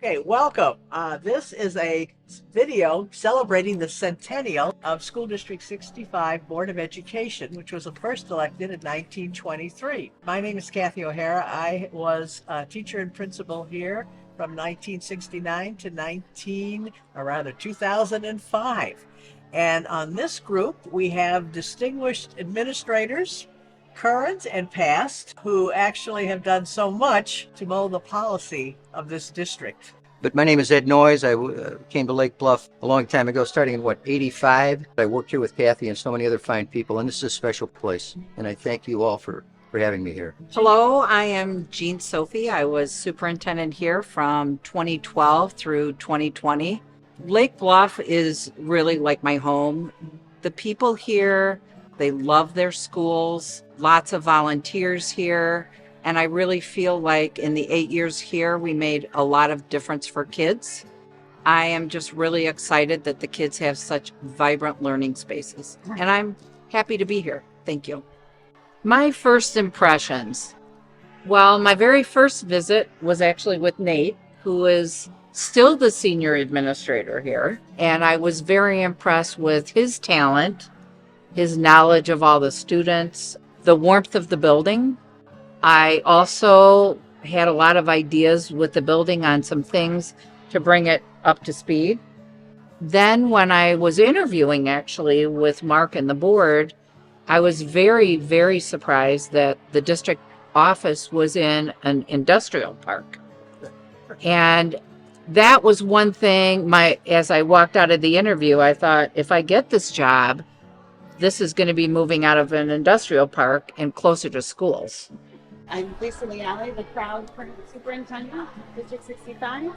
Okay, welcome. This is a video celebrating the centennial of School District 65 Board of Education, which was first elected in 1923. My name is Kathy O'Hara. I was a teacher and principal here from 1969 to 2005. And on this group, we have distinguished administrators, current and past, who actually have done so much to mold the policy of this district. But my name is Ed Noyes. I came to Lake Bluff a long time ago, starting in, 85? I worked here with Kathy and so many other fine people, and this is a special place. And I thank you all for having me here. Hello, I am Jean Sophie. I was superintendent here from 2012 through 2020. Lake Bluff is really like my home. The people here, they love their schools, lots of volunteers here. And I really feel like in the 8 years here, we made a lot of difference for kids. I am just really excited that the kids have such vibrant learning spaces. And I'm happy to be here. Thank you. My first impressions. Well, my very first visit was actually with Nate, who is still the senior administrator here. And I was very impressed with his talent, his knowledge of all the students, the warmth of the building. I also had a lot of ideas with the building on some things to bring it up to speed. Then when I was interviewing actually with Mark and the board, I was very, very surprised that the district office was in an industrial park. And that was one thing, as I walked out of the interview, I thought, if I get this job, this is going to be moving out of an industrial park and closer to schools. I'm Lisa Leale, the proud current superintendent, District 65,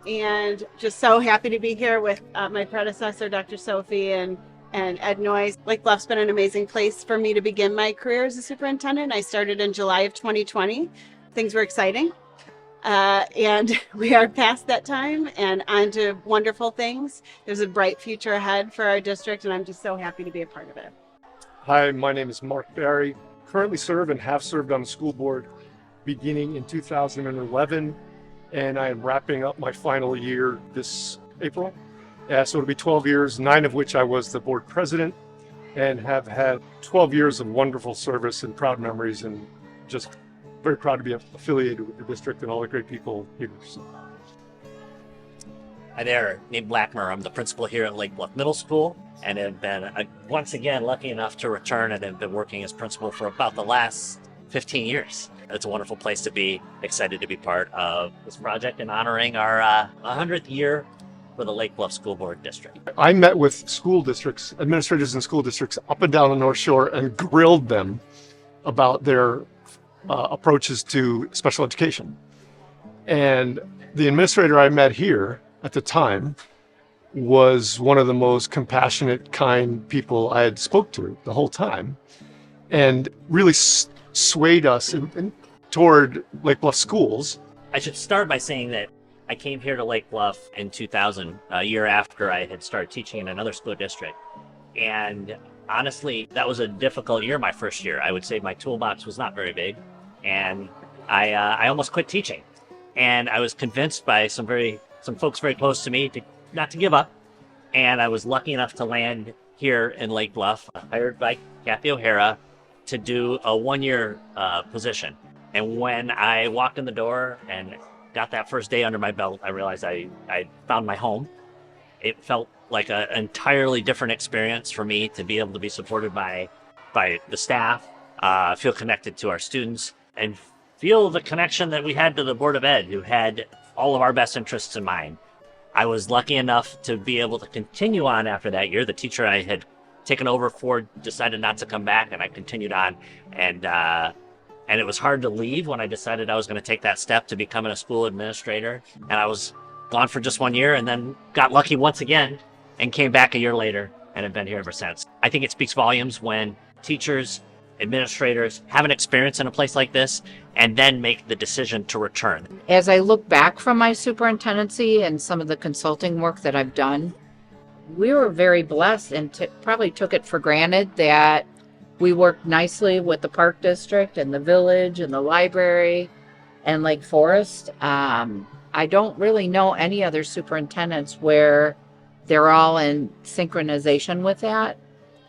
and just so happy to be here with my predecessor, Dr. Sophie, and Ed Noyes. Lake Bluff's been an amazing place for me to begin my career as a superintendent. I started in July of 2020. Things were exciting, and we are past that time and on to wonderful things. There's a bright future ahead for our district, and I'm just so happy to be a part of it. Hi, my name is Mark Barry. Currently serve and have served on the school board beginning in 2011, and I am wrapping up my final year this April. So it'll be 12 years, 9 of which I was the board president, and have had 12 years of wonderful service and proud memories, and just very proud to be affiliated with the district and all the great people here. So. Hi there, named Blackmer. I'm the principal here at Lake Bluff Middle School and have been, once again, lucky enough to return and have been working as principal for about the last 15 years. It's a wonderful place to be, excited to be part of this project and honoring our 100th year for the Lake Bluff School Board District. I met with school districts, administrators in school districts up and down the North Shore, and grilled them about their approaches to special education. And the administrator I met here at the time was one of the most compassionate, kind people I had spoke to the whole time, and really swayed us toward Lake Bluff schools. I should start by saying that I came here to Lake Bluff in 2000, a year after I had started teaching in another school district. And honestly, that was a difficult year, my first year. I would say my toolbox was not very big, and I almost quit teaching. And I was convinced by some folks very close to me not to give up. And I was lucky enough to land here in Lake Bluff, hired by Kathy O'Hara to do a 1-year position. And when I walked in the door and got that first day under my belt, I realized I found my home. It felt like an entirely different experience for me to be able to be supported by the staff, feel connected to our students, and feel the connection that we had to the Board of Ed, who had all of our best interests in mind. I was lucky enough to be able to continue on after that year. The teacher I had taken over for decided not to come back, and I continued on. And it was hard to leave when I decided I was going to take that step to becoming a school administrator. And I was gone for just 1 year and then got lucky once again and came back a year later and have been here ever since. I think it speaks volumes when teachers, administrators have an experience in a place like this and then make the decision to return. As I look back from my superintendency and some of the consulting work that I've done, we were very blessed and probably took it for granted that we worked nicely with the Park District and the Village and the library and Lake Forest. I don't really know any other superintendents where they're all in synchronization with that.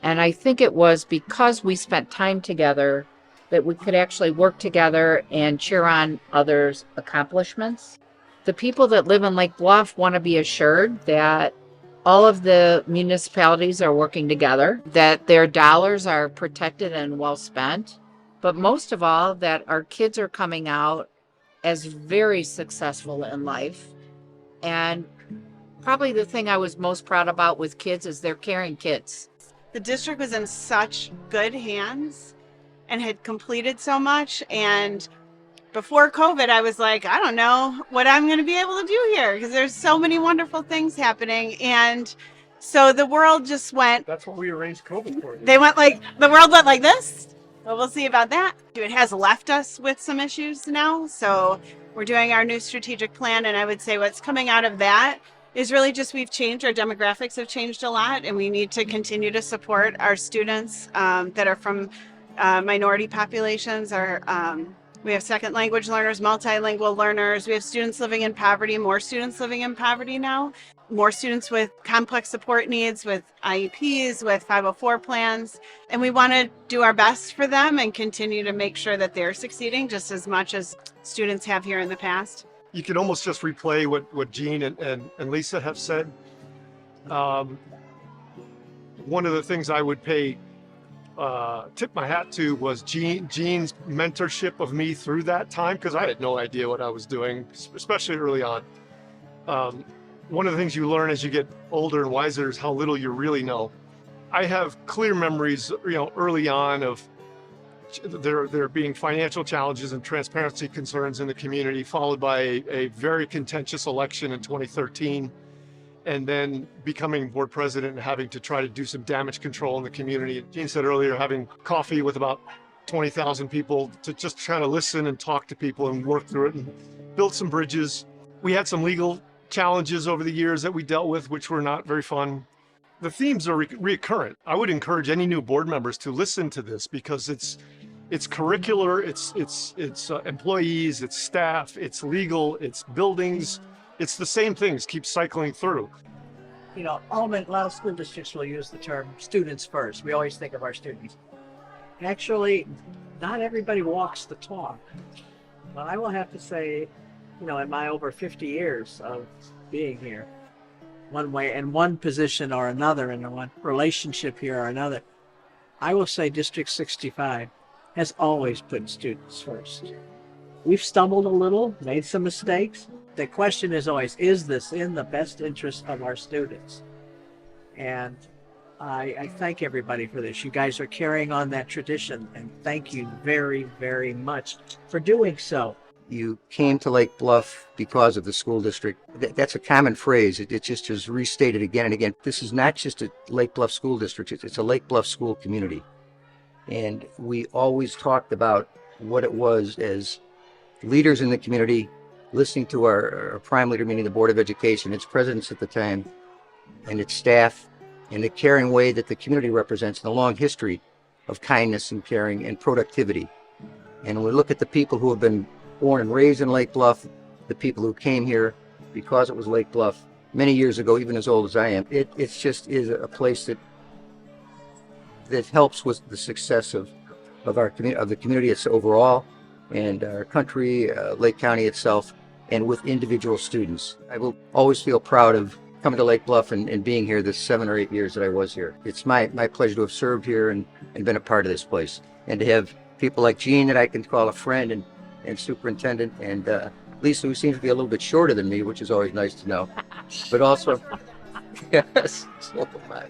And I think it was because we spent time together that we could actually work together and cheer on others' accomplishments. The people that live in Lake Bluff want to be assured that all of the municipalities are working together, that their dollars are protected and well spent, but most of all, that our kids are coming out as very successful in life. And probably the thing I was most proud about with kids is they're caring kids. The district was in such good hands and had completed so much. And before COVID, I was like, I don't know what I'm going to be able to do here because there's so many wonderful things happening. And so the world just went. That's what we arranged COVID for. They went like, the world went like this. Well, we'll see about that. It has left us with some issues now. So we're doing our new strategic plan. And I would say what's coming out of that is really just we've changed. Our demographics have changed a lot. And we need to continue to support our students that are from minority populations. We have second language learners, multilingual learners. We have students living in poverty, more students living in poverty now, more students with complex support needs, with IEPs, with 504 plans. And we want to do our best for them and continue to make sure that they're succeeding just as much as students have here in the past. You can almost just replay what Jean and Lisa have said. One of the things I would tip my hat to was Jean's mentorship of me through that time, because I had no idea what I was doing, especially early on. One of the things you learn as you get older and wiser is how little you really know. I have clear memories, early on of there being financial challenges and transparency concerns in the community, followed by a very contentious election in 2013. And then becoming board president and having to try to do some damage control in the community. Jean said earlier, having coffee with about 20,000 people to just try to listen and talk to people and work through it and build some bridges. We had some legal challenges over the years that we dealt with, which were not very fun. The themes are recurrent. I would encourage any new board members to listen to this because it's curricular, it's employees, it's staff, it's legal, it's buildings. It's the same things keep cycling through. A lot of school districts will use the term students first. We always think of our students. Actually, not everybody walks the talk. But I will have to say, in my over 50 years of being here, one way, in one position or another, in one relationship here or another, I will say District 65 has always put students first. We've stumbled a little, made some mistakes. The question is always, is this in the best interest of our students? And I thank everybody for this. You guys are carrying on that tradition, and thank you very, very much for doing so. You came to Lake Bluff because of the school district. That's a common phrase. It just is restated again and again. This is not just a Lake Bluff school district. It's a Lake Bluff school community. And we always talked about what it was as leaders in the community, listening to our prime leader, meaning the Board of Education, its presidents at the time, and its staff, and the caring way that the community represents, and the long history of kindness and caring and productivity. And when we look at the people who have been born and raised in Lake Bluff, the people who came here because it was Lake Bluff many years ago, even as old as I am, it's just is a place that helps with the success of our community, of the community it's overall, and our country, Lake County itself, and with individual students. I will always feel proud of coming to Lake Bluff and being here the 7 or 8 years that I was here. It's my pleasure to have served here and been a part of this place, and to have people like Jean that I can call a friend, and superintendent, and Lisa, who seems to be a little bit shorter than me, which is always nice to know. But also, yes, so am I.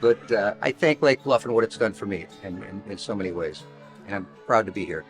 But I thank Lake Bluff and what it's done for me in so many ways, and I'm proud to be here.